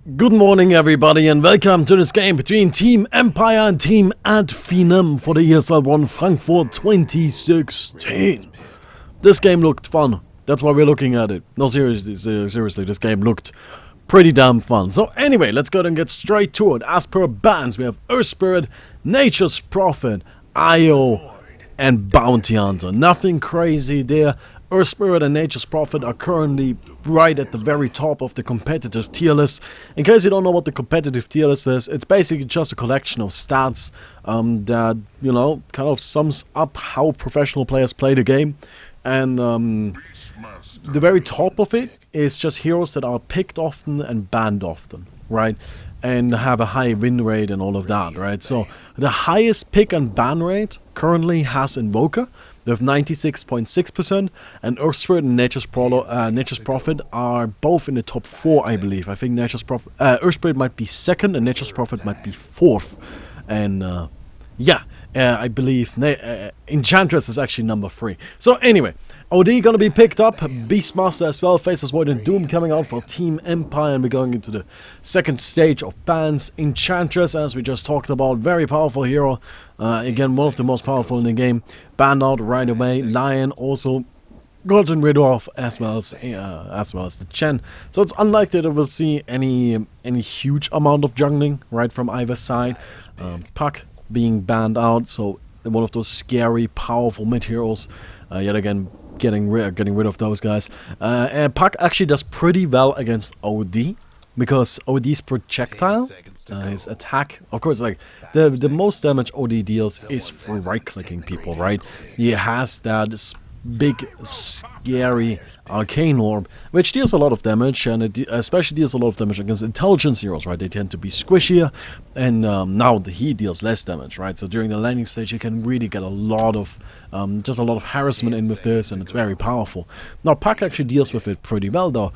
Good morning everybody and welcome to this game between Team Empire and Team Adfinem for the ESL ONE Frankfurt 2016. This game looked fun, that's why we're looking at it. No, seriously, this game looked pretty damn fun. So anyway, let's go ahead and get straight to it. As per bans, we have Earth Spirit, Nature's Prophet, IO, and Bounty Hunter. Nothing crazy there. Earth Spirit and Nature's Prophet are currently right at the very top of the competitive tier list. In case you don't know what the competitive tier list is, it's basically just a collection of stats that, you know, kind of sums up how professional players play the game. And the very top of it is just heroes that are picked often and banned often, right? And have a high win rate and all of that, right? So the highest pick and ban rate currently has Invoker with 96.6%, and Earth Spirit and Nature's Prophet are both in the top 4, I believe. I think Earth Spirit might be second and Nature's Prophet might be fourth. And I believe Enchantress is actually number 3. So anyway, OD gonna be picked up, Beastmaster as well, Faceless Void and Doom coming out for Team Empire, and we're going into the second stage of bans. Enchantress, as we just talked about, very powerful hero, again one of the most powerful in the game, banned out right away. Lion also gotten rid of, as well as the Chen. So it's unlikely that we'll see any huge amount of jungling right from either side. Puck being banned out, so one of those scary, powerful mid heroes. Yet again, getting rid of those guys. And Puck actually does pretty well against OD, because OD's projectile, his attack, of course, like the most damage OD deals is for right-clicking people, right? He has that big, scary arcane orb, which deals a lot of damage, and it especially deals a lot of damage against intelligence heroes, right? They tend to be squishier, and now he deals less damage, right? So during the landing stage, you can really get a lot of just a lot of harassment in with this, and it's very powerful. Now Puck actually deals with it pretty well though,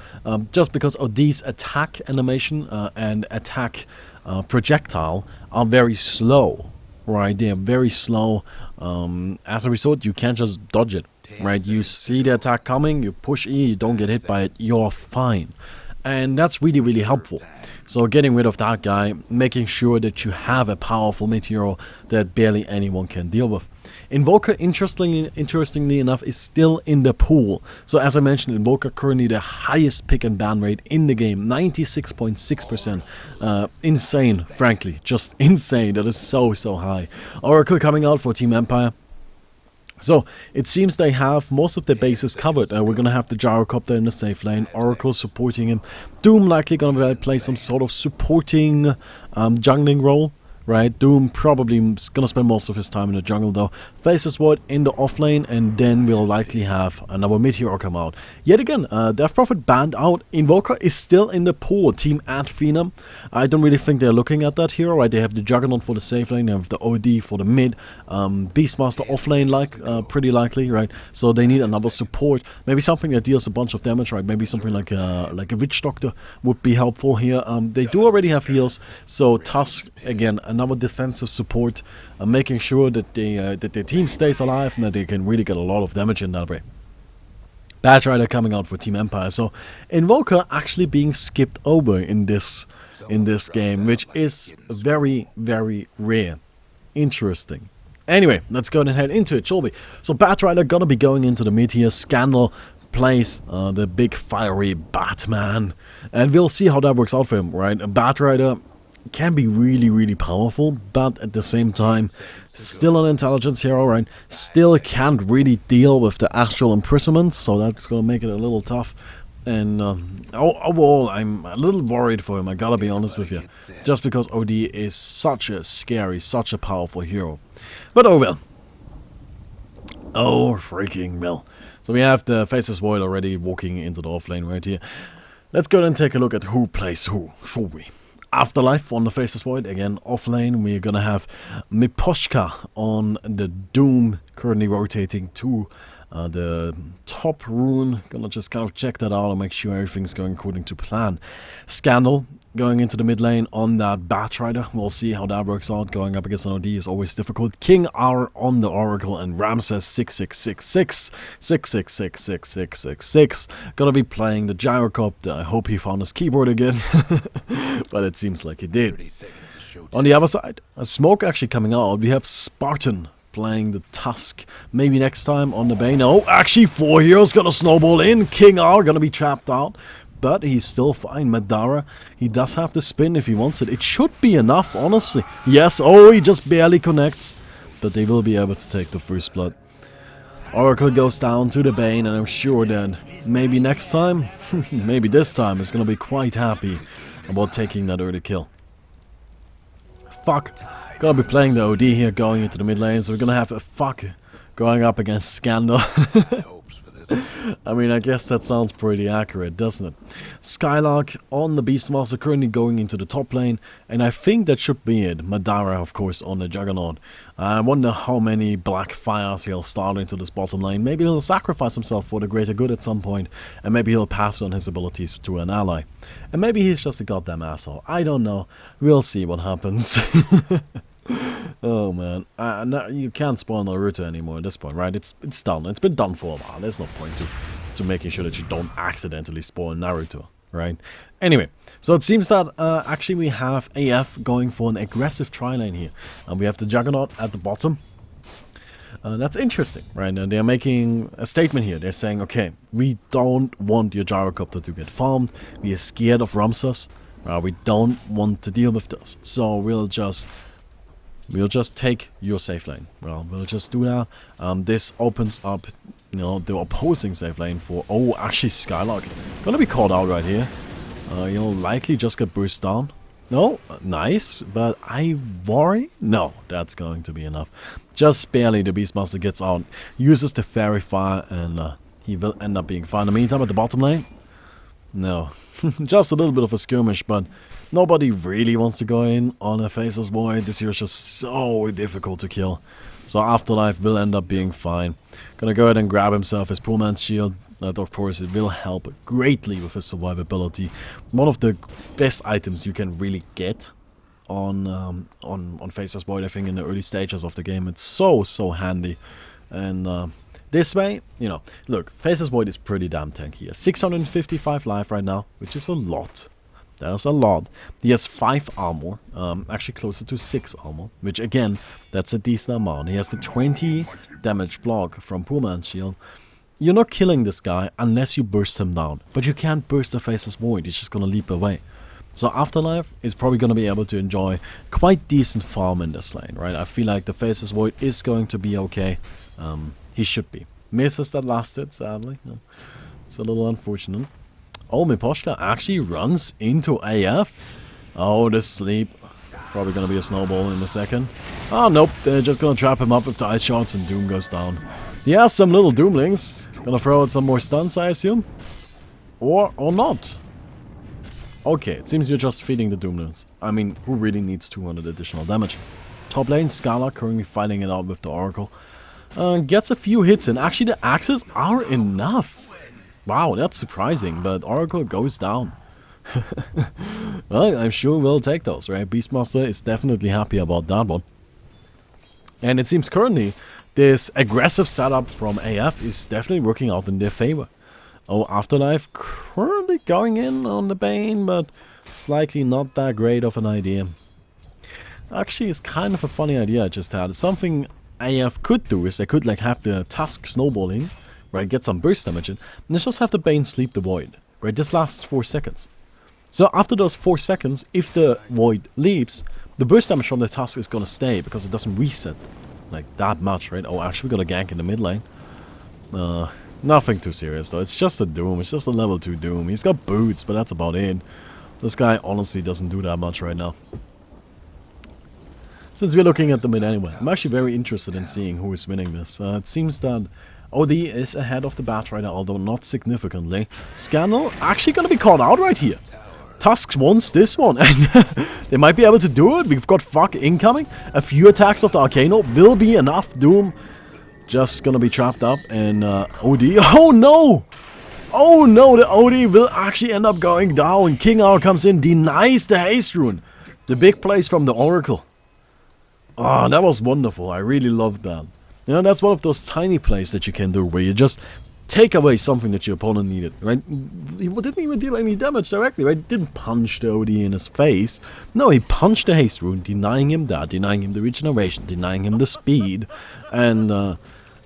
just because OD's attack animation and attack projectile are very slow, right? They are very slow. As a result, you can't just dodge it. Right, you see the attack coming, you push E, you don't get hit by it, you're fine. And that's really, really helpful. So getting rid of that guy, making sure that you have a powerful mid hero that barely anyone can deal with. Invoker, interestingly enough, is still in the pool. So as I mentioned, Invoker currently the highest pick and ban rate in the game, 96.6%. Insane, frankly, just insane. That is so high. Oracle coming out for Team Empire. So, it seems they have most of their bases covered. We're gonna have the Gyrocopter in the safe lane, Oracle supporting him, Doom likely gonna play some sort of supporting jungling role, right? Doom probably gonna spend most of his time in the jungle though. Faceless Void in the off lane, and then we'll likely have another mid hero come out. Yet again, Death Prophet banned out. Invoker is still in the pool, Team Adfinem. I don't really think they're looking at that hero, right? They have the Juggernaut for the safe lane, they have the OD for the mid, Beastmaster off lane pretty likely, right? So they need another support, maybe something that deals a bunch of damage, right? Maybe something like a Witch Doctor would be helpful here. They do already have heals, so Tusk, again, another defensive support, making sure that their team stays alive and that they can really get a lot of damage in that way. Batrider coming out for Team Empire, so Invoker actually being skipped over in this game, which is very, very rare. Interesting. Anyway, let's go ahead and head into it, shall we? So Batrider gonna be going into the mid here. Scandal plays the big fiery Batman, and we'll see how that works out for him, right? Batrider can be really, really powerful, but at the same time, still an intelligence hero, right? Still can't really deal with the astral imprisonment, so that's gonna make it a little tough. And overall, I'm a little worried for him, I gotta be honest with you. Just because OD is such a scary, such a powerful hero. But oh well. Oh freaking well. So we have the Faceless Void already walking into the off lane right here. Let's go and take a look at who plays who, shall we? Afterlife on the Faceless Void, again off lane. We're gonna have Miposhka on the Doom, currently rotating to the top rune. Gonna just kind of check that out and make sure everything's going according to plan. Scandal going into the mid lane on that Bat Rider. We'll see how that works out. Going up against an OD is always difficult. King R on the Oracle and Ramses 6666. 666666. Gonna be playing the gyrocopter. I hope he found his keyboard again. But it seems like he did. On the other side, a smoke actually coming out. We have Spartan playing the Tusk. Maybe next time on the Bane. Oh, actually 4 heroes gonna snowball in. King R gonna be trapped out. But he's still fine. Madara, he does have the spin if he wants it. It should be enough, honestly. Yes, oh, he just barely connects. But they will be able to take the first blood. Oracle goes down to the Bane, and I'm sure that maybe next time, maybe this time, is going to be quite happy about taking that early kill. Fuck. Gonna be playing the OD here, going into the mid lane, so we're gonna have a fuck going up against Scandal. I mean, I guess that sounds pretty accurate, doesn't it? Skylark on the Beastmaster, currently going into the top lane, and I think that should be it. Madara, of course, on the Juggernaut. I wonder how many black fires he'll start into this bottom lane. Maybe he'll sacrifice himself for the greater good at some point, and maybe he'll pass on his abilities to an ally. And maybe he's just a goddamn asshole. I don't know. We'll see what happens. Oh man, no, you can't spawn Naruto anymore at this point, right? It's done. It's been done for a while. There's no point to making sure that you don't accidentally spawn Naruto, right? Anyway, so it seems that actually we have AF going for an aggressive tri-lane here, and we have the Juggernaut at the bottom. That's interesting, right? And they're making a statement here. They're saying, okay, we don't want your gyrocopter to get farmed. We are scared of Ramses. We don't want to deal with this, so we'll just take your safe lane. Well, we'll just do that. This opens up, you know, the opposing safe lane for... Oh, actually, Skylark gonna be caught out right here. He'll likely just get burst down. No, nice, but I worry. No, that's going to be enough. Just barely the Beastmaster gets out, uses the Fairy Fire, and he will end up being fine. In the meantime, at the bottom lane, no, just a little bit of a skirmish, but nobody really wants to go in on a Faceless Void. This here is just so difficult to kill. So Afterlife will end up being fine. Gonna go ahead and grab himself his poor man's shield. That of course it will help greatly with his survivability. One of the best items you can really get on Faceless Void, I think, in the early stages of the game. It's so handy. And this way, you know, look, Faceless Void is pretty damn tanky. 655 life right now, which is a lot. That's a lot. He has 5 armor, actually closer to 6 armor, which again, that's a decent amount. He has the 20 damage block from Poor Man's Shield. You're not killing this guy unless you burst him down, but you can't burst the Faceless Void, he's just gonna leap away. So Afterlife is probably gonna be able to enjoy quite decent farm in this lane, right? I feel like the Faceless Void is going to be okay. He should be. Misses that last hit, sadly. It's a little unfortunate. Oh, Miposhka actually runs into AF. Oh, the sleep. Probably gonna be a snowball in a second. Oh, nope. They're just gonna trap him up with the ice shots and Doom goes down. He has some little Doomlings. Gonna throw out some more stuns, I assume. Or not. Okay, it seems you're just feeding the Doomlings. I mean, who really needs 200 additional damage? Top lane, Scala currently fighting it out with the Oracle. Gets a few hits in. Actually, the axes are enough. Wow, that's surprising, but Oracle goes down. Well, I'm sure we'll take those, right? Beastmaster is definitely happy about that one. And it seems currently this aggressive setup from AF is definitely working out in their favor. Oh, Afterlife currently going in on the Bane, but it's likely not that great of an idea. Actually, it's kind of a funny idea I just had. Something AF could do is they could like have the Tusk snowballing, right, get some burst damage in, and just have the Bane sleep the Void, right, this lasts 4 seconds. So after those 4 seconds, if the Void leaps, the burst damage from the Tusk is gonna stay, because it doesn't reset, like, that much, right? Oh, actually we got a gank in the mid lane. Nothing too serious though, it's just a Doom, it's just a level 2 Doom. He's got boots, but that's about it. This guy honestly doesn't do that much right now. Since we're looking at the mid anyway, I'm actually very interested in seeing who is winning this. It seems that OD is ahead of the Bat right now, although not significantly. Scandal actually gonna be caught out right here. Tusk wants this one, and they might be able to do it. We've got fuck incoming. A few attacks of the Arcano will be enough. Doom just gonna be trapped up in OD. Oh no! Oh no, the OD will actually end up going down. King Hour comes in, denies the haste rune. The big plays from the Oracle. Oh, that was wonderful. I really loved that. You know, that's one of those tiny plays that you can do where you just take away something that your opponent needed, right? He didn't even deal any damage directly, right? He didn't punch the OD in his face. No, he punched the haste rune, denying him that, denying him the regeneration, denying him the speed. And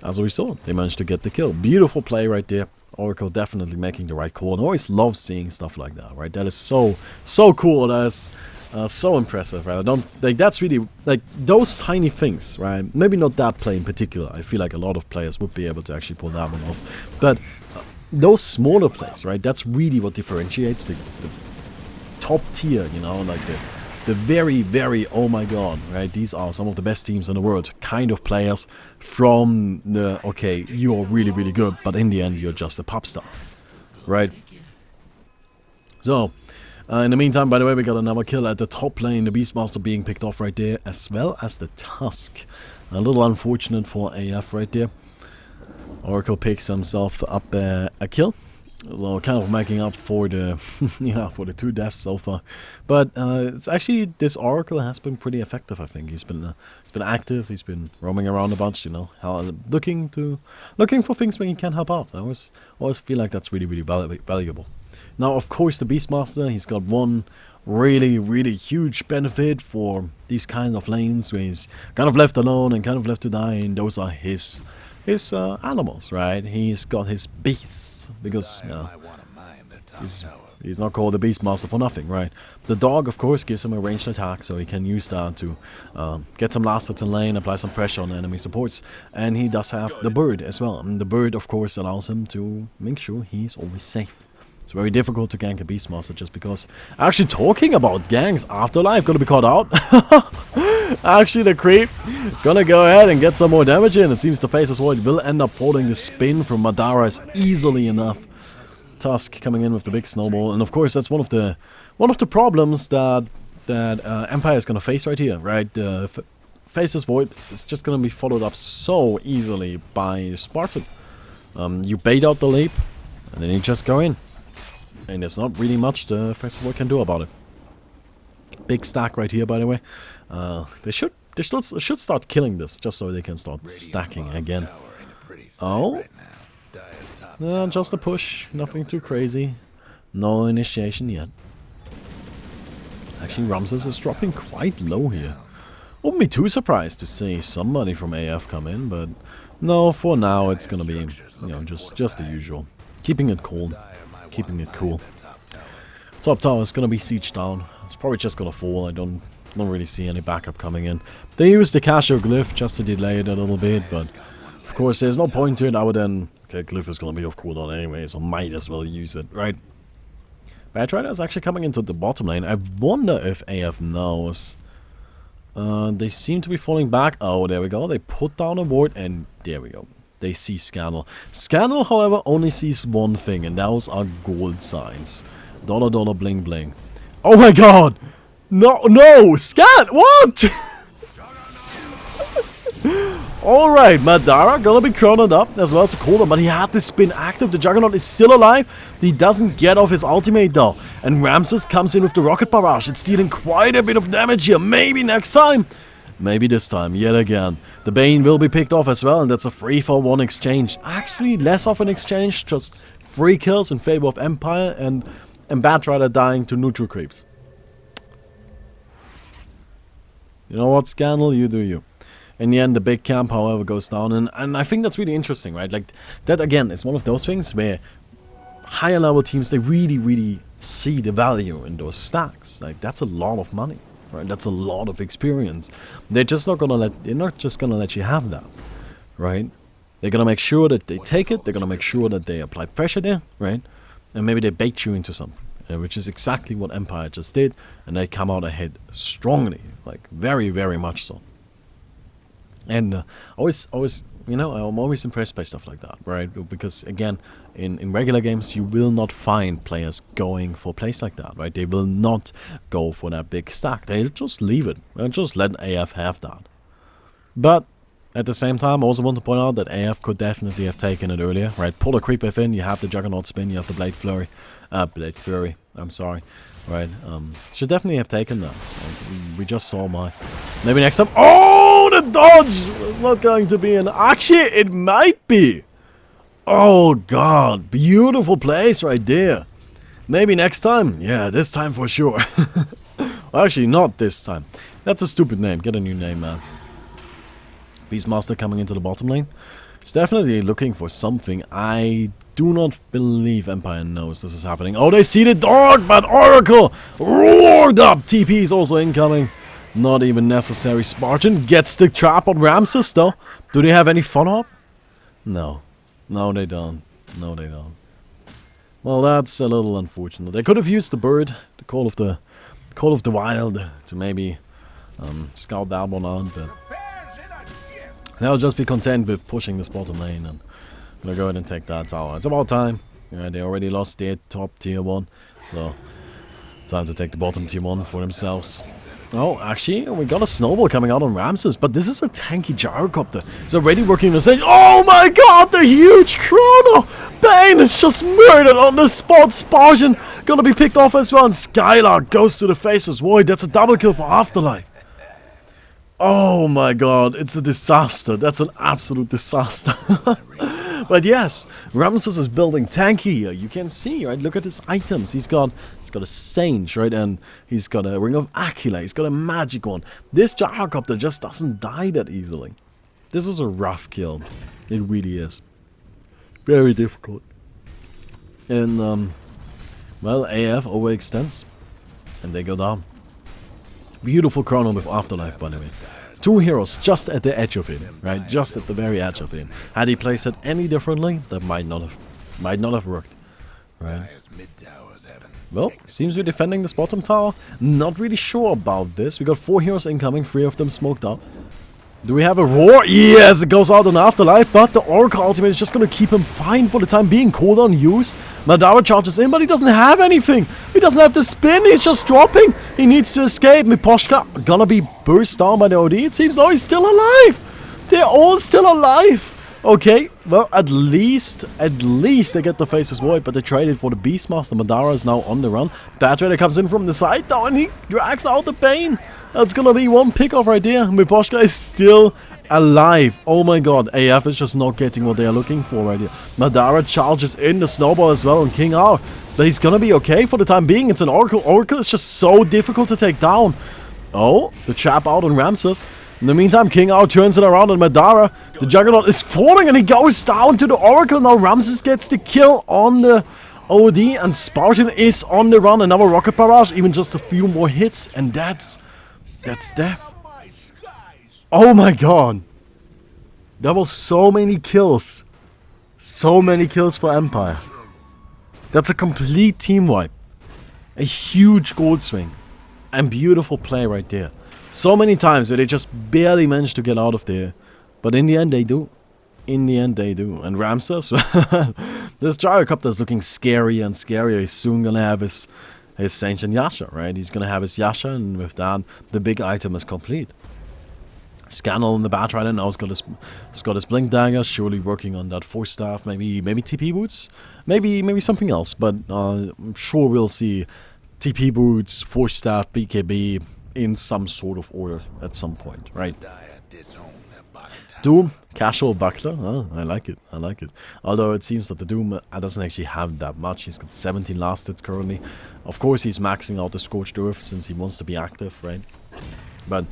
as we saw, they managed to get the kill. Beautiful play right there. Oracle definitely making the right call. And I always love seeing stuff like that, right? That is so cool. That is so impressive, right? I don't like that's really like those tiny things, right? Maybe not that play in particular. I feel like a lot of players would be able to actually pull that one off, but those smaller plays, right? That's really what differentiates the top tier, you know, like the very oh my god, right? These are some of the best teams in the world kind of players from the okay, you're really good, but in the end you're just a pop star, right? So. In the meantime, by the way, we got another kill at the top lane, the Beastmaster being picked off right there, as well as the Tusk. A little unfortunate for AF right there. Oracle picks himself up a kill, so kind of making up for the for the 2 deaths so far. But it's actually, this Oracle has been pretty effective. I think he's been active. He's been roaming around a bunch, you know, looking for things where he can help out. I always feel like that's really valuable. Now, of course, the Beastmaster, he's got one really huge benefit for these kind of lanes where he's kind of left alone and kind of left to die, and those are his animals, right? He's got his beasts, because he's not called the Beastmaster for nothing, right? The dog, of course, gives him a ranged attack, so he can use that to get some last hits in lane, apply some pressure on enemy supports, and he does have the bird as well. And the bird, of course, allows him to make sure he's always safe. It's very difficult to gank a Beastmaster just because... Actually, talking about ganks, Afterlife gonna be caught out. Actually, the creep gonna go ahead and get some more damage in. It seems the Faceless Void will end up folding the spin from Madara's easily enough. Tusk coming in with the big snowball, and of course that's one of the problems that Empire is gonna face right here, right? Faceless Void is just gonna be followed up so easily by Spartan. You bait out the leap, and then you just go in. And there's not really much the Faceless Void can do about it. Big stack right here, by the way. They should start killing this just so they can start stacking again. Oh, just a push, nothing too crazy. No initiation yet. Actually, Ramses is dropping quite low here. Wouldn't be too surprised to see somebody from AF come in, but no, for now it's gonna be, you know, just the usual. Keeping it cool. Keeping it cool. Top tower is gonna be sieged down. It's probably just gonna fall. I don't really see any backup coming in. They use the Casio glyph just to delay it a little bit, but of course there's no point to it other than okay, glyph is gonna be off cooldown anyway, so might as well use it, right? Batrider is actually coming into the bottom lane. I wonder if AF knows. They seem to be falling back. Oh, there we go. They put down a ward, and there we go. They see Scandal. Scandal, however, only sees one thing, and those are gold signs. Dollar, dollar, bling, bling. Oh my god! No, what? Alright, Madara gonna be crowned up, as well as the cooldown, but he had the spin active. The Juggernaut is still alive. He doesn't get off his ultimate though. And Ramses comes in with the rocket barrage. It's dealing quite a bit of damage here. Maybe next time. Maybe this time, yet again. The Bane will be picked off as well, and that's a 3-for-1 exchange. Actually, less of an exchange, just 3 kills in favor of Empire, and Batrider dying to neutral creeps. You know what, Scandal, you do you. In the end, the big camp, however, goes down, and I think that's really interesting, right? Like, that again is one of those things where higher level teams, they really see the value in those stacks. Like, that's a lot of money. Right, that's a lot of experience. They're just not gonna let you have that, right? They're gonna make sure that they take it. They're gonna make sure that they apply pressure there, right? And maybe they bait you into something, which is exactly what Empire just did, and they come out ahead strongly, like very much so. And always, you know, I'm always impressed by stuff like that, right? Because again, in regular games, you will not find players going for plays like that, right? They will not go for that big stack. They'll just leave it and just let AF have that. But At the same time, I also want to point out that AF could definitely have taken it earlier, right? Pull a creep wave in, you have the Juggernaut spin, you have the Blade Fury, I'm sorry, right? Should definitely have taken that. We just saw my... Maybe next time... Oh, the dodge! It's not going to be an... Actually, it might be! Oh, God, beautiful place right there. Maybe next time? Yeah, this time for sure. Well, actually, not this time. That's a stupid name, get a new name, man. Beastmaster coming into the bottom lane. He's definitely looking for something. I do not believe Empire knows this is happening. Oh, they see the dog, but Oracle roared up. TP is also incoming. Not even necessary. Spartan gets the trap on Ramses, though. Do they have any follow-up? No. No, they don't. No, they don't. Well, that's a little unfortunate. They could have used the bird, the Call of the Wild, to maybe scout that one out, but... They'll just be content with pushing this bottom lane and gonna go ahead and take that tower. It's about time. Yeah, they already lost their top tier 1. So, time to take the bottom tier 1 for themselves. Oh, actually, we got a snowball coming out on Ramses, but this is a tanky gyrocopter. It's already working the same. Oh my god, the huge chrono! Bane is just murdered on the spot. Spartan gonna be picked off as well, and Skylark goes to the Faceless Void. That's a double kill for Afterlife. Oh my god, it's a disaster. That's an absolute disaster. But yes, Ramses is building tanky here. You can see, right? Look at his items. He's got a Sage, right? And he's got a Ring of Aquila. He's got a magic one. This gyrocopter just doesn't die that easily. This is a rough kill. It really is. Very difficult. And, well, AF overextends. And they go down. Beautiful chrono with Afterlife, by the way. 2 heroes just at the edge of it, right? Just at the very edge of it. Had he placed it any differently, that might not have worked, right? Well, seems we're defending this bottom tower. Not really sure about this. We got 4 heroes incoming, 3 of them smoked out. Do we have a roar? Yes, it goes out in Afterlife, but the Oracle ultimate is just going to keep him fine for the time being. Cooldown used. Madara charges in, but he doesn't have anything. He doesn't have the spin. He's just dropping. He needs to escape. Miposhka gonna be burst down by the OD. It seems though he's still alive. They're all still alive. Okay, well, at least they get the Faceless Void, but they traded for the Beastmaster. Madara is now on the run. Bad Trader comes in from the side though, and he drags out the Bane. That's gonna be one pick off right there. Miposhka is still alive. Oh my god, AF is just not getting what they are looking for right here. Madara charges in the snowball as well on King R. But he's gonna be okay for the time being. It's an Oracle. Oracle is just so difficult to take down. Oh, the trap out on Ramses. In the meantime, King R turns it around on Madara. The Juggernaut is falling and he goes down to the Oracle. Now Ramses gets the kill on the OD and Spartan is on the run. Another rocket barrage, even just a few more hits, and that's death. Oh my god. That was so many kills. So many kills for Empire. That's a complete team wipe. A huge gold swing. And beautiful play right there. So many times where they just barely managed to get out of there. But in the end they do. In the end they do. And Ramses, this gyrocopter is looking scarier and scarier. He's soon gonna have his Sage and Yasha, right? He's gonna have his Yasha, and with that, the big item is complete. Scannel in the Bat Rider now has got his Blink Dagger, surely working on that Force Staff, maybe TP Boots, maybe something else, but I'm sure we'll see TP Boots, Force Staff, BKB in some sort of order at some point, right? Doom, casual buckler, I like it, I like it. Although it seems that the Doom doesn't actually have that much. He's got 17 last hits currently. Of course he's maxing out the Scorched Earth since he wants to be active, right? But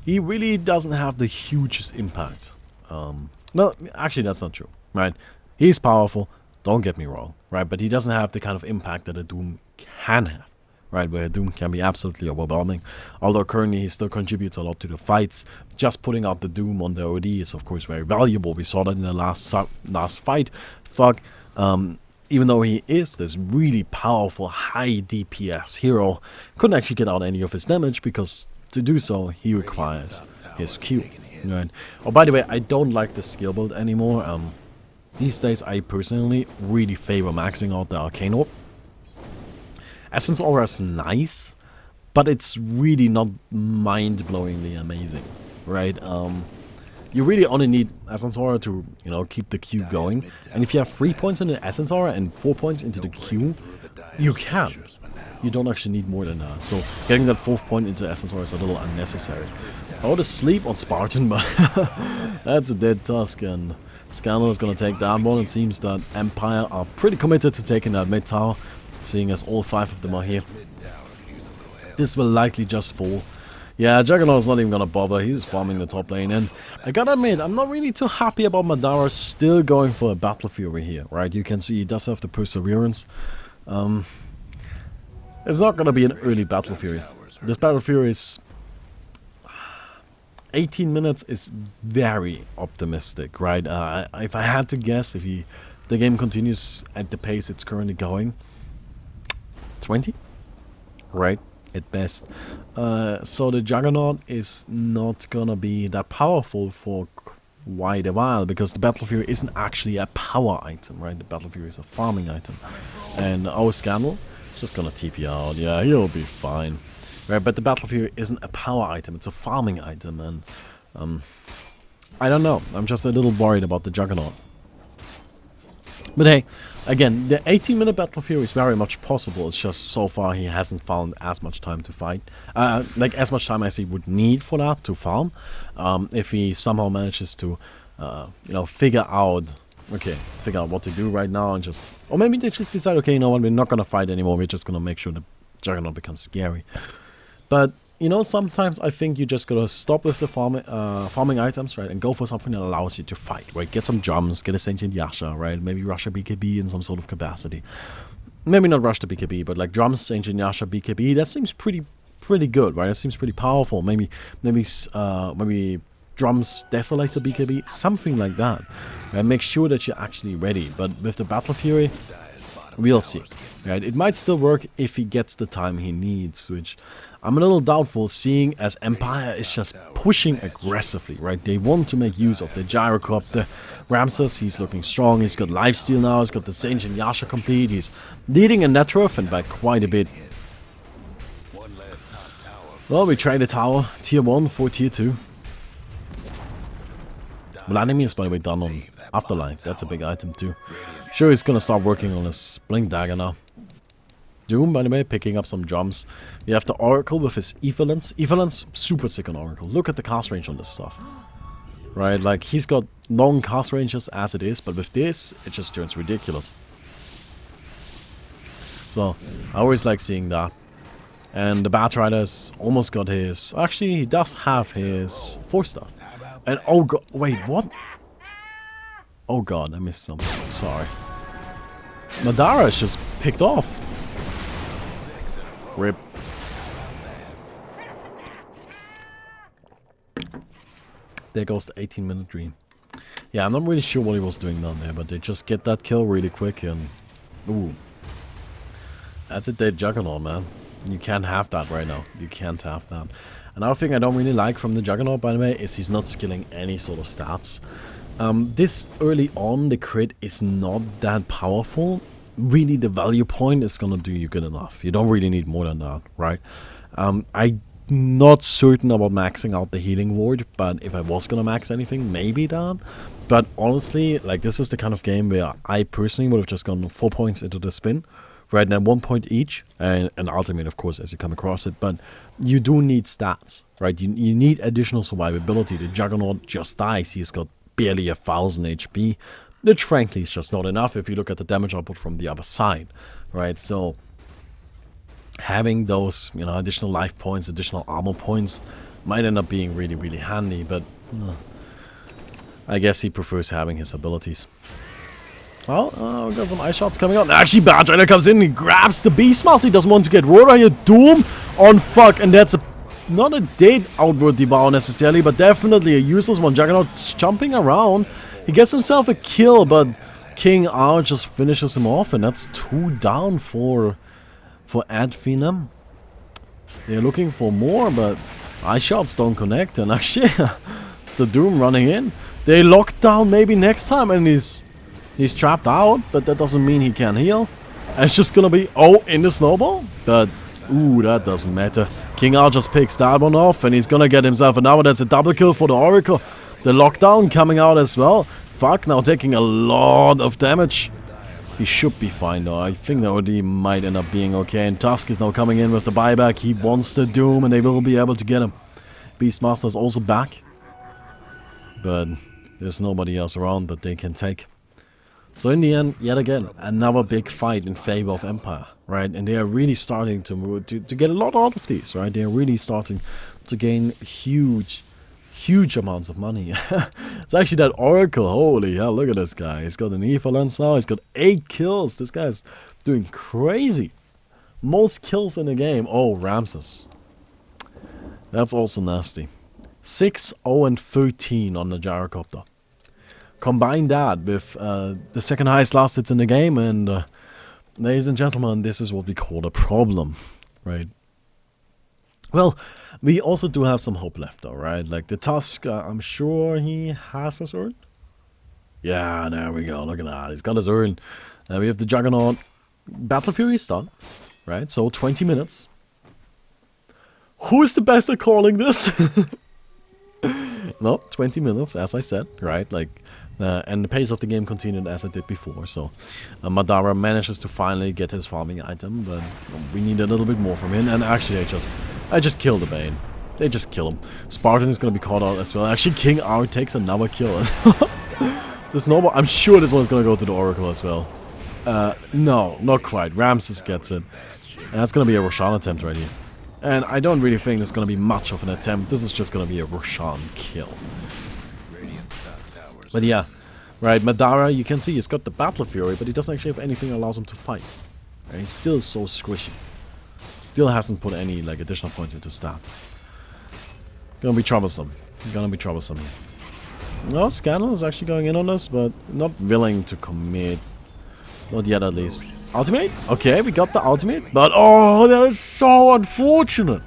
he really doesn't have the hugest impact. Well, actually that's not true, right? He's powerful, don't get me wrong, right? But he doesn't have the kind of impact that a Doom can have. Right, where Doom can be absolutely overwhelming. Although currently he still contributes a lot to the fights. Just putting out the Doom on the OD is of course very valuable. We saw that in the last fight. Even though he is this really powerful high DPS hero, couldn't actually get out any of his damage because to do so he requires his Q. Right. Oh, by the way, I don't like the skill build anymore. These days I personally really favor maxing out the Arcane Orb. Essence Aura is nice, but it's really not mind-blowingly amazing, right? You really only need Essence Aura to, you know, keep the queue going. And if you have 3 points in the Essence Aura and 4 points into the queue, you can. You don't actually need more than that. So getting that 4th point into Essence Aura is a little unnecessary. I would sleep on Spartan, but that's a dead task, and Scandal is going to take that one. It seems that Empire are pretty committed to taking that mid tower, seeing as all 5 of them are here. This will likely just fall. Yeah, Juggernaut's not even gonna bother, he's farming the top lane, and I gotta admit, I'm not really too happy about Madara still going for a Battle Fury here, right? You can see he does have the perseverance. It's not gonna be an early Battle Fury. This Battle Fury is... 18 minutes is very optimistic, right? If I had to guess, if the game continues at the pace it's currently going, 20? Right? At best. So the Juggernaut is not gonna be that powerful for quite a while, because the Battle Fury isn't actually a power item, right? The Battle Fury is a farming item. And our Scandal is just gonna TP out. Yeah, he'll be fine. Right, but the Battle Fury isn't a power item, it's a farming item, and I don't know, I'm just a little worried about the Juggernaut. But hey, again, the 18-minute Battle Fury is very much possible, it's just so far he hasn't found as much time to fight. Like as much time as he would need for that to farm. If he somehow manages to, you know, figure out what to do right now, and just... Or maybe they just decide, okay, you know what, we're not gonna fight anymore, we're just gonna make sure the Juggernaut becomes scary. But, you know, sometimes I think you just gotta stop with the farming items, right, and go for something that allows you to fight, right? Get some jumps, get a Sentient Yasha, right? Maybe rush a BKB in some sort of capacity. Maybe not rush the BKB, but like drums, Sentient Yasha, BKB, that seems pretty good, right? That seems pretty powerful. Maybe drums, Desolator, BKB, something like that. Right? Make sure that you're actually ready. But with the Battle Fury, we'll see. Right? It might still work if he gets the time he needs, which I'm a little doubtful, seeing as Empire is just pushing aggressively, right? They want to make use of the Gyrocopter. Ramses, he's looking strong, he's got lifesteal now, he's got the Sentient Yasha complete, he's leading a net worth and by quite a bit. Well, we trade a tower, tier 1 for tier 2. Minimis is by the way done on Afterlife, that's a big item too. Sure, he's gonna start working on his Blink Dagger now. Doom, by the way, picking up some jumps. We have the Oracle with his Evolence. Evolence, super sick on Oracle. Look at the cast range on this stuff. Right, like, he's got long cast ranges as it is, but with this, it just turns ridiculous. So, I always like seeing that. And the Batrider's almost got his... Actually, he does have his 4 stuff. And, oh god, wait, what? Oh god, I missed something. I'm sorry. Madara is just picked off. Rip. There goes the 18-minute dream. Yeah, I'm not really sure what he was doing down there, but they just get that kill really quick and... Ooh. That's a dead Juggernaut, man. You can't have that right now. You can't have that. Another thing I don't really like from the Juggernaut, by the way, is he's not skilling any sort of stats. This early on, the crit is not that powerful. Really, the value point is gonna do you good enough. You don't really need more than that, right? I'm not certain about maxing out the healing ward, but if I was gonna max anything, maybe that. But honestly, like, this is the kind of game where I personally would have just gone 4 points into the spin, right? Now 1 point each, and an ultimate, of course, as you come across it. But you do need stats, right? You need additional survivability. The Juggernaut just dies. He's got barely 1000 HP. Which frankly is just not enough if you look at the damage output from the other side, right? So having those, you know, additional life points, additional armor points might end up being really, really handy, but I guess he prefers having his abilities. Well, we got some ice shots coming out. Actually, Badrider comes in, he grabs the Beastmaster, he doesn't want to get Rotor here. Doom on fuck, and that's not a dead outward devour necessarily, but definitely a useless one. Juggernaut's jumping around. He gets himself a kill, but King R just finishes him off, and that's 2 down for Adphenum. They're looking for more, but ice shots don't connect, and actually, the Doom running in. They lock down maybe next time, and he's trapped out, but that doesn't mean he can heal. And it's just gonna be, in the snowball, but, ooh, that doesn't matter. King R just picks that one off, and he's gonna get himself another. That's a double kill for the Oracle. The lockdown coming out as well. Fuck, now taking a lot of damage. He should be fine though. I think the OD might end up being okay. And Tusk is now coming in with the buyback. He wants the Doom and they will be able to get him. Beastmaster is also back. But there's nobody else around that they can take. So in the end, yet again, another big fight in favor of Empire, right? And they are really starting to get a lot out of these, right? They are really starting to gain huge amounts of money. It's actually that Oracle. Holy hell, look at this guy. He's got an EFL lens now. He's got 8 kills. This guy's doing crazy. Most kills in the game. Oh, Ramses. That's also nasty. 6-0-13 on the gyrocopter. Combine that with the second highest last hits in the game, and ladies and gentlemen, this is what we call a problem, right? Well, we also do have some hope left though, right? Like the Tusk, I'm sure he has his urn. Yeah, there we go, look at that, he's got his urn. We have the Juggernaut. Battle Fury is done, right? So 20 minutes. Who is the best at calling this? No, 20 minutes, as I said, right? Like, and the pace of the game continued as it did before. So, Madara manages to finally get his farming item, but we need a little bit more from him. And actually, I just killed the Bane. They just kill him. Spartan is gonna be caught out as well. Actually, King R takes another kill. The snowball. I'm sure this one's gonna go to the Oracle as well. No, not quite. Ramses gets it, and that's gonna be a Roshan attempt right here. And I don't really think there's going to be much of an attempt. This is just going to be a Roshan kill. But yeah, right, Madara, you can see he's got the Battle Fury, but he doesn't actually have anything that allows him to fight. And he's still so squishy. Still hasn't put any like additional points into stats. Gonna be troublesome. Gonna be troublesome here. No, Scandal is actually going in on this, but not willing to commit. Not yet, at least. Ultimate? Okay, we got the ultimate. But, oh, that is so unfortunate.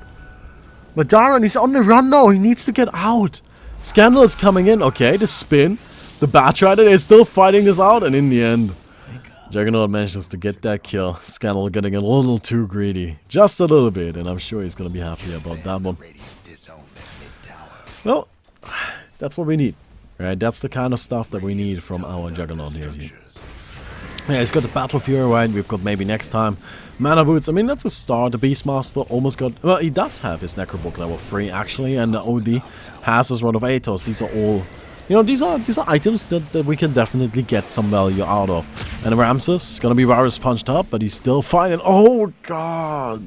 Madara, he's on the run now. He needs to get out. Scandal is coming in. Okay, the spin. The Batrider, they're still fighting this out. And in the end, Juggernaut manages to get that kill. Scandal getting a little too greedy. Just a little bit. And I'm sure he's going to be happy about that one. Well, that's what we need. Right? That's the kind of stuff that we need from our Juggernaut here. Yeah, he's got the Battle Fury, right? We've got maybe next time Mana Boots. I mean, that's a start. The Beastmaster almost got... Well, he does have his Necrobook level 3, actually. And the OD has his Rod of Athos. These are all... You know, these are items that we can definitely get some value out of. And Ramses is gonna be Virus punched up, but he's still fighting. Oh, God.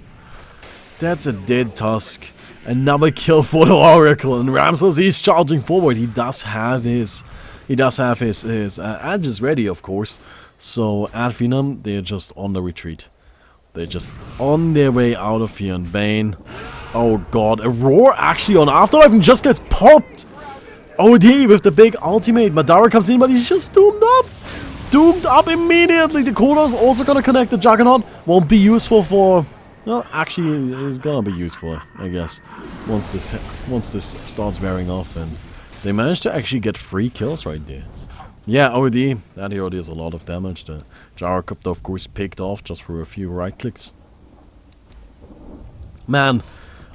That's a dead Tusk. Another kill for the Oracle. And Ramses, he's charging forward. He does have his... edges ready, of course. So, at Venom, they're just on the retreat. They're just on their way out of here. And Bane, oh god, a roar actually on Afterlife and just gets popped. OD with the big ultimate. Madara comes in, but he's just doomed up. Doomed up immediately. The corner's also gonna connect the Juggernaut. Won't be useful for... Well, actually, it's gonna be useful, I guess. Once this starts wearing off. And they managed to actually get 3 kills right there. Yeah, OD. That hero deals a lot of damage. The Gyrocopter, of course, picked off just for a few right clicks. Man,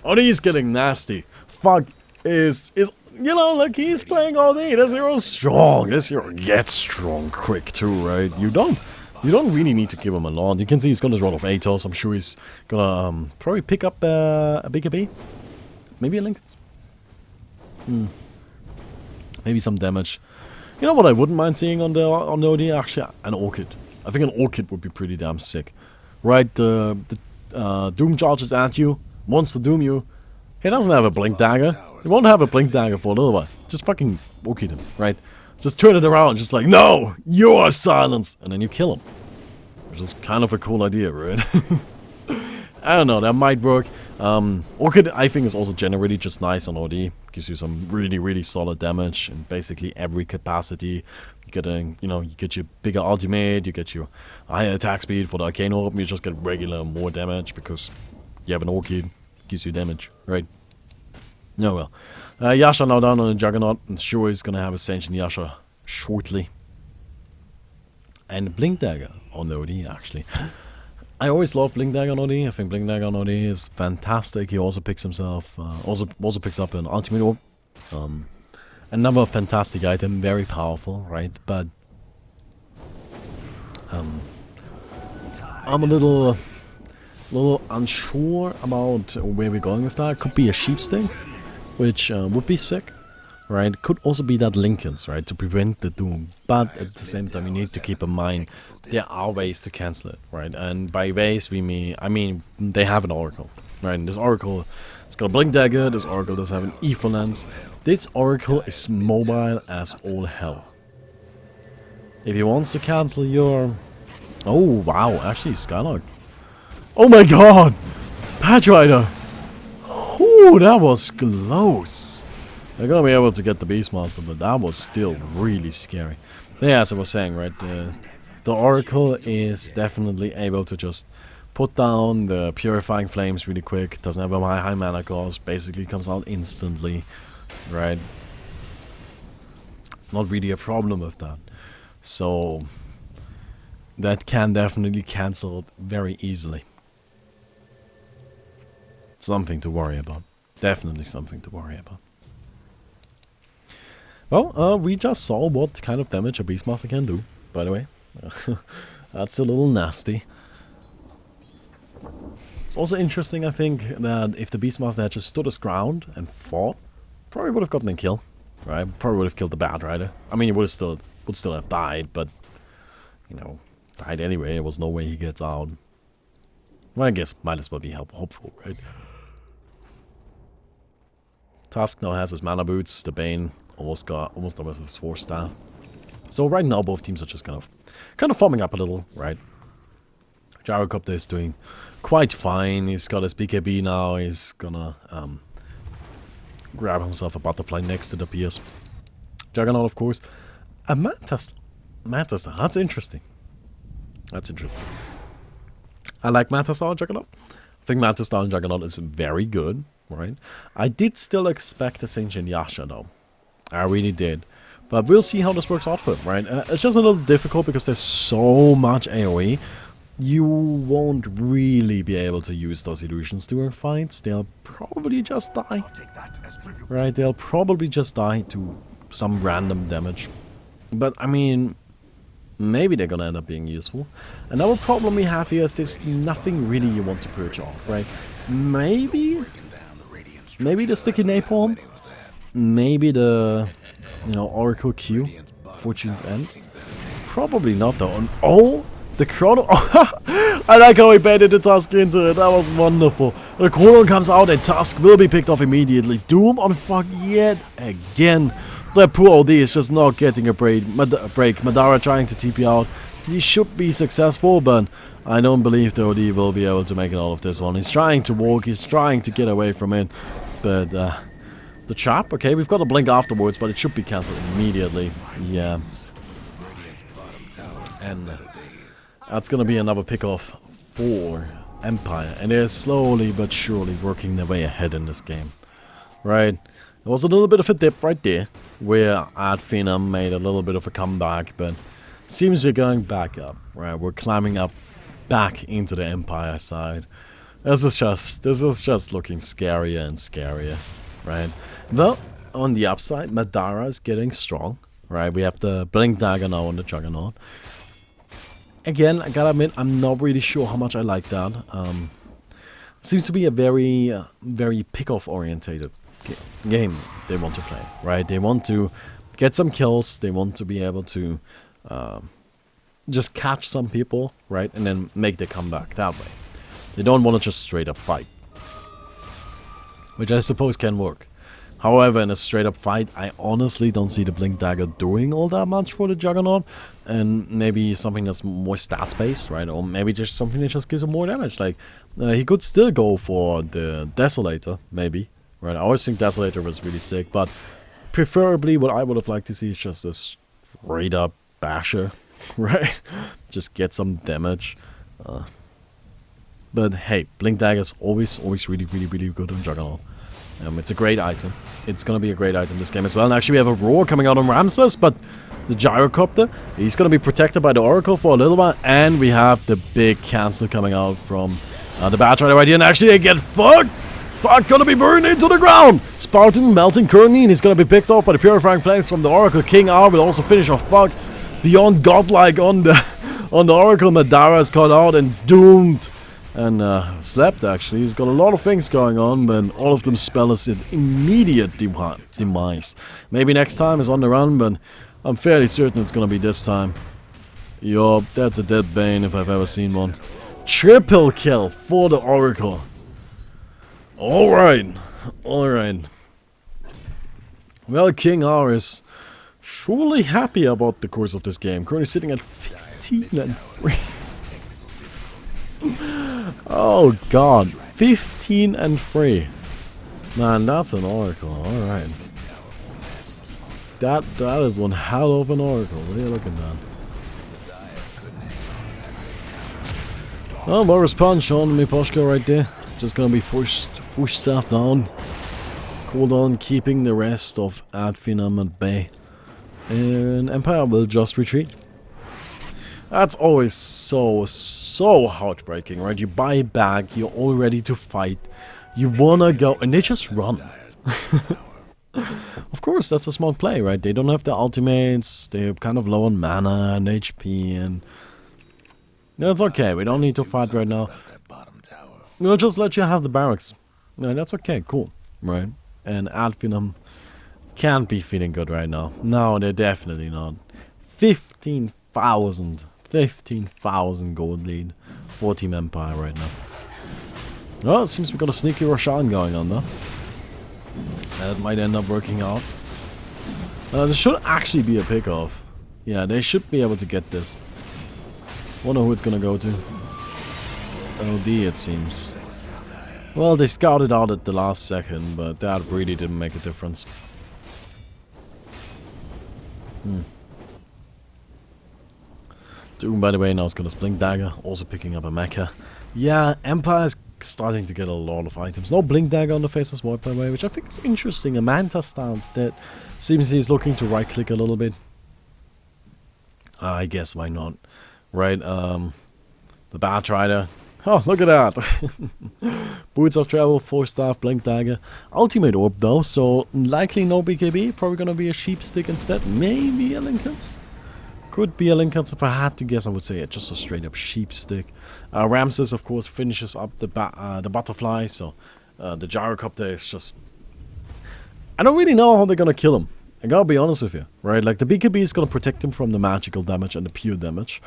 OD is getting nasty. Fuck is you know, like he's playing OD. This hero's strong. This hero gets strong quick too, right? You don't really need to give him a lot. You can see he's got his Rod of Athos. I'm sure he's gonna probably pick up a BKB. Maybe a Link. Maybe some damage. You know what I wouldn't mind seeing on the OD? Actually, an Orchid. I think an Orchid would be pretty damn sick. Right, the Doom charges at you, wants to Doom you. He doesn't have a Blink Dagger. He won't have a Blink Dagger for a little while. Just fucking Orchid him, right? Just turn it around, just like, no, you are silenced. And then you kill him. Which is kind of a cool idea, right? I don't know, that might work. Orchid, I think, is also generally just nice on OD. Gives you some really, really solid damage in basically every capacity. You get you get your bigger ultimate, you get your higher attack speed for the Arcane Orb, you just get regular more damage because you have an Orchid. Gives you damage, right? No, well. Yasha now down on the Juggernaut. I'm sure he's gonna have a Ascension Yasha shortly. And Blink Dagger on the OD, actually. I always love Blink Dagger on OD. I think Blink Dagger on OD is fantastic. He also picks himself, also picks up an Ultimate Orb. And Another fantastic item, very powerful, right? But I'm a little unsure about where we're going with that. Could be a sheep sting, which would be sick, right? Could also be that Lincoln's, right, to prevent the doom. But at the same time, you need to keep in mind there are ways to cancel it, right? And by ways I mean they have an oracle, right? And this oracle, it's got a blink dagger. This oracle does have an evil lens. This oracle is mobile as all hell. If he wants to cancel your, oh wow, actually Skylark. Oh my god! Patch Rider! Ooh, that was close. They're gonna be able to get the Beastmaster, but that was still really scary. But yeah, as I was saying, right, the Oracle is definitely able to just put down the Purifying Flames really quick. Doesn't have a high mana cost, basically comes out instantly, right? It's not really a problem with that. So that can definitely cancel it very easily. Something to worry about. Definitely something to worry about. Well, we just saw what kind of damage a Beastmaster can do, by the way. That's a little nasty. It's also interesting, I think, that if the Beastmaster had just stood his ground and fought, probably would have gotten a kill, right? Probably would have killed the Bat Rider. I mean, he would still have died, but, you know, died anyway. There was no way he gets out. Well, I guess might as well be hopeful, right? Tusk now has his mana boots. The Bane almost done with his 4 staff. So right now both teams are just kind of forming up a little, right? Gyrocopter is doing quite fine. He's got his BKB now. He's gonna grab himself a butterfly next to the Pierce. Juggernaut, of course. A Mantis. That's interesting. That's interesting. I like Mantis and Juggernaut. I think Mantis and Juggernaut is very good, right? I did still expect a Saint Yasha though. I really did. But we'll see how this works out for him, right? It's just a little difficult because there's so much AoE. You won't really be able to use those illusions during fights. They'll probably just die. Right, they'll probably just die to some random damage. But, I mean, maybe they're gonna end up being useful. Another problem we have here is there's nothing really you want to purge off, right? Maybe the sticky napalm. Maybe the, you know, Oracle Q, Fortune's End. Probably not though. And oh, the Chrono. I like how he baited the Tusk into it. That was wonderful. The Chrono comes out and Tusk will be picked off immediately. Doom on fuck yet again. That poor OD is just not getting a break. Madara trying to TP out. He should be successful, but I don't believe the OD will be able to make it out of this one. He's trying to walk. He's trying to get away from it, but the trap, okay, we've got a blink afterwards, but it should be cancelled immediately. Yeah. And that's gonna be another pick-off for Empire. And they're slowly but surely working their way ahead in this game. Right? There was a little bit of a dip right there, where Ad Phenom made a little bit of a comeback, but it seems we're going back up. Right? We're climbing up back into the Empire side. This is just looking scarier and scarier. Right? Well, on the upside, Madara is getting strong, right? We have the Blink Dagger now on the Juggernaut. Again, I gotta admit, I'm not really sure how much I like that. Seems to be a very pick-off orientated game they want to play, right? They want to get some kills, they want to be able to just catch some people, right? And then make their comeback that way. They don't want to just straight up fight. Which I suppose can work. However, in a straight up fight, I honestly don't see the Blink Dagger doing all that much for the Juggernaut. And maybe something that's more stats based, right? Or maybe just something that just gives him more damage. Like, he could still go for the Desolator, maybe. Right? I always think Desolator was really sick. But preferably what I would have liked to see is just a straight up basher. Right? Just get some damage. But hey, Blink Dagger is always really good on Juggernaut. It's a great item. It's gonna be a great item this game as well. And actually we have a Roar coming out on Ramses, but the Gyrocopter, he's gonna be protected by the Oracle for a little while. And we have the big cancel coming out from the Bat Rider right here. And actually they get fucked! Fuck, gonna be burned into the ground! Spartan melting currently, and he's gonna be picked off by the Purifying Flames from the Oracle. King R will also finish off Fuck beyond godlike on the Oracle. Madara is caught out and doomed. And slept actually. He's got a lot of things going on, but all of them spell us an immediate demise. Maybe next time is on the run, but I'm fairly certain it's gonna be this time. Yup, that's a dead Bane if I've ever seen one. Triple kill for the Oracle. Alright. Alright. Well, King R is surely happy about the course of this game. Currently sitting at 15 and 3. Oh god. 15 and 3. Man, that's an Oracle. Alright. That is one hell of an Oracle. What are you looking at? Oh, Boris Punch on Miposhka right there. Just gonna be push staff down. Cooldown keeping the rest of Adfinam at bay. And Empire will just retreat. That's always so heartbreaking, right? You buy back, you're all ready to fight. You wanna go, and they just run. Of course, that's a smart play, right? They don't have the ultimates, they're kind of low on mana and HP, and that's okay, we don't need to fight right now. We'll just let you have the barracks. Yeah, that's okay, cool, right? And Adfinam can't be feeling good right now. No, they're definitely not. 15,000 gold lead for Team Empire right now. Well, it seems we got a sneaky Roshan going on though. That might end up working out. This should actually be a pick-off. Yeah, they should be able to get this. Wonder who it's gonna go to. OD, it seems. Well, they scouted out at the last second, but that really didn't make a difference. Doom, by the way, now is gonna Blink Dagger, also picking up a mecha. Yeah, Empire is starting to get a lot of items. No Blink Dagger on the Faceless Void, by the way, which I think is interesting. A Manta stance that seems he's looking to right-click a little bit. I guess why not, right? The Bat Rider. Oh, look at that! Boots of Travel, 4-staff, Blink Dagger. Ultimate Orb though, so likely no BKB. Probably gonna be a Sheep Stick instead. Maybe a Lincoln's. Could be a Lincoln's. If I had to guess, I would say just a straight up Sheep Stick. Ramses, of course, finishes up the Butterfly, so the Gyrocopter is just... I don't really know how they're gonna kill him. I gotta be honest with you, right? Like, the BKB is gonna protect him from the magical damage and the pure damage.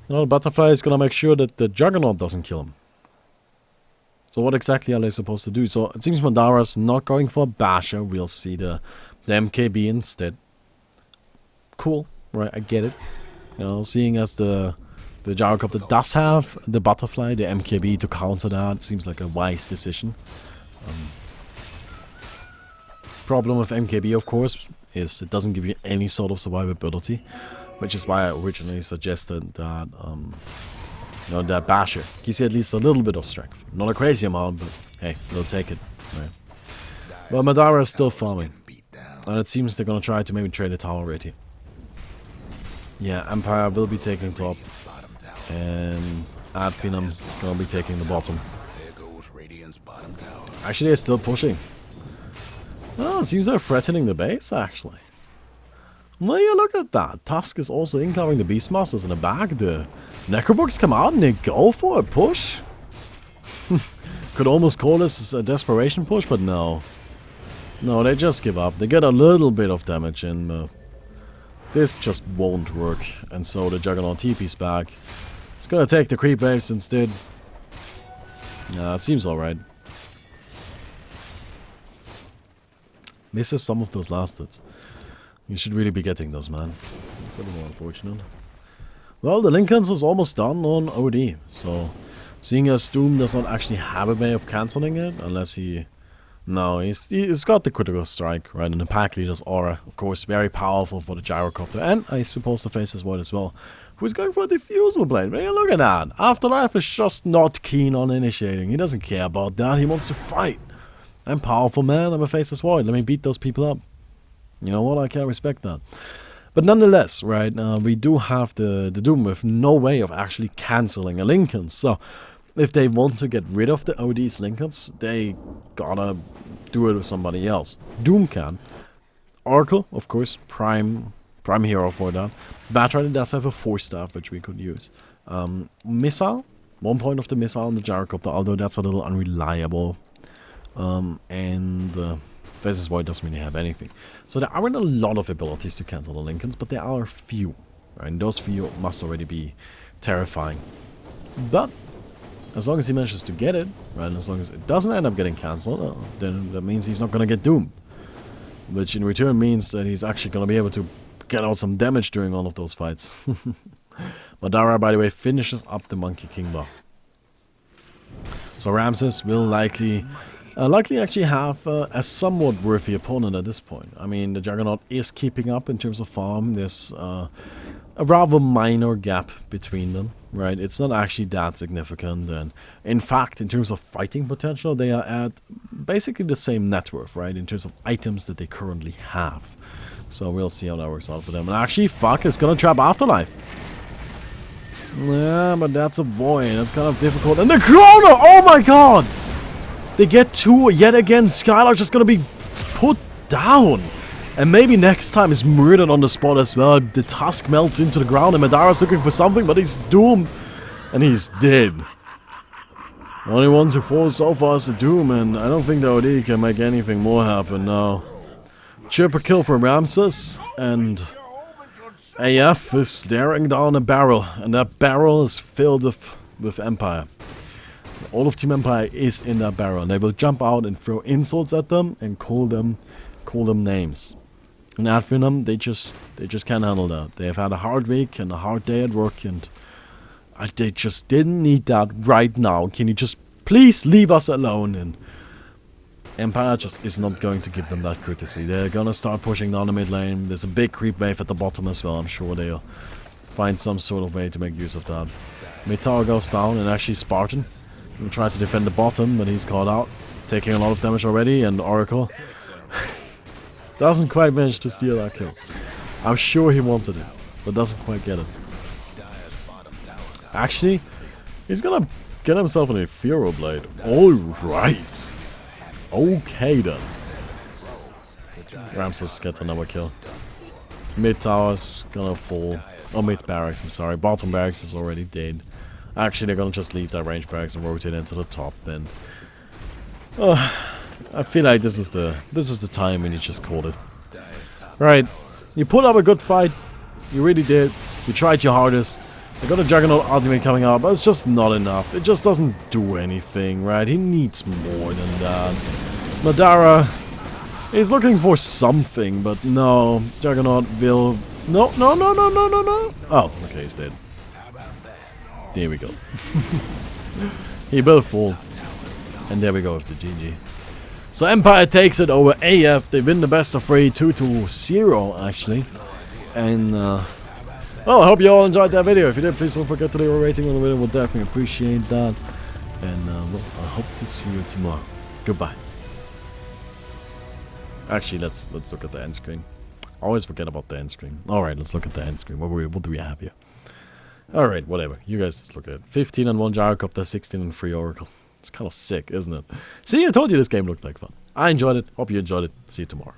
You know, the Butterfly is gonna make sure that the Juggernaut doesn't kill him. So what exactly are they supposed to do? So it seems Madara's not going for a Basher. We'll see the MKB instead. Cool, right? I get it. You know, seeing as the Gyrocopter does have the Butterfly, the MKB to counter that, seems like a wise decision. Problem with MKB, of course, is it doesn't give you any sort of survivability. Which is why I originally suggested that, you know, that Basher gives you at least a little bit of strength. Not a crazy amount, but hey, we'll take it, right? But Madara is still farming. And it seems they're gonna try to maybe trade a tower right here. Yeah, Empire will be taking top. And Adfinam gonna be taking the bottom. Actually, they're still pushing. Oh, it seems they're threatening the base, actually. Well, yeah, look at that. Tusk is also incoming the Beastmasters in the back. The Necrobugs come out and they go for a push. Could almost call this a desperation push, but no. No, they just give up. They get a little bit of damage in, but this just won't work. And so the Juggernaut TP's back. It's gonna take the creep waves instead. Nah, it seems alright. Misses some of those last hits. You should really be getting those, man. It's a little unfortunate. Well, the Lincoln's is almost done on OD. So, seeing as Doom does not actually have a way of cancelling it, unless he... No, he's got the critical strike, right? And the pack leader's aura, of course, very powerful for the Gyrocopter. And I suppose the Faceless Void as well. Who's going for a Diffusal Blade? Man, look at that. Afterlife is just not keen on initiating. He doesn't care about that. He wants to fight. I'm powerful, man. I'm a Faceless Void. Let me beat those people up. You know what, I can't respect that. But nonetheless, right, we do have the Doom with no way of actually cancelling a Lincoln. So, if they want to get rid of the OD's Lincolns, they gotta do it with somebody else. Doom can. Oracle, of course, prime hero for that. Batrider does have a 4-staff, which we could use. Missile, 1 point of the missile on the gyrocopter, although that's a little unreliable. Versus Void doesn't really have anything. So there aren't a lot of abilities to cancel the Lincolns, but there are few. Right? And those few must already be terrifying. But as long as he manages to get it, right, as long as it doesn't end up getting cancelled, then that means he's not going to get doomed. Which in return means that he's actually going to be able to get out some damage during all of those fights. Madara, by the way, finishes up the Monkey King buff. So Ramses will likely actually have a somewhat worthy opponent at this point. I mean, the Juggernaut is keeping up in terms of farm. There's a rather minor gap between them, right? It's not actually that significant, and in fact, in terms of fighting potential, they are at basically the same net worth, right? In terms of items that they currently have. So we'll see how that works out for them. And actually, fuck, it's gonna trap Afterlife. Yeah, but that's a void. That's kind of difficult. And the Chrono! Oh my god! They get 2 yet again. Skylark's just gonna be put down. And maybe next time is murdered on the spot as well. The tusk melts into the ground and Madara's looking for something, but he's doomed. And he's dead. Only one to fall so far is the Doom, and I don't think the OD can make anything more happen now. Triple kill for Ramses, and AF is staring down a barrel, and that barrel is filled with Empire. All of Team Empire is in that barrel, and they will jump out and throw insults at them and call them names. And at Venom, they just can't handle that. They have had a hard week and a hard day at work, and they just didn't need that right now. Can you just please leave us alone? And Empire just is not going to give them that courtesy. They're gonna start pushing down the mid lane. There's a big creep wave at the bottom as well. I'm sure they'll find some sort of way to make use of that. Mid tower goes down, and actually Spartan will try to defend the bottom, but he's caught out, taking a lot of damage already. And Oracle doesn't quite manage to steal that kill. I'm sure he wanted it, but doesn't quite get it. Actually, he's gonna get himself an Ephero Blade. Alright. Okay then. Ramses gets another kill. Mid tower's gonna fall. Oh, mid barracks, I'm sorry. Bottom barracks is already dead. Actually, they're gonna just leave that range barracks and rotate into the top then. I feel like this is the time when you just called it. Right. You put up a good fight. You really did. You tried your hardest. They got a Juggernaut ultimate coming out, but it's just not enough. It just doesn't do anything, right? He needs more than that. Madara is looking for something, but no. Juggernaut will... No. Oh, okay, he's dead. There we go. He will fall. And there we go with the GG. So Empire takes it over AF. They win the best of 3, 2-0 actually. And well, I hope you all enjoyed that video. If you did, please don't forget to leave a rating on the video. We'll definitely appreciate that. And well, I hope to see you tomorrow. Goodbye. Actually, let's look at the end screen. I always forget about the end screen. Alright, let's look at the end screen. What do we have here? Alright, whatever. You guys just look at it. 15 and 1 Gyrocopter, 16 and 3 Oracle. It's kind of sick, isn't it? See, I told you this game looked like fun. I enjoyed it. Hope you enjoyed it. See you tomorrow.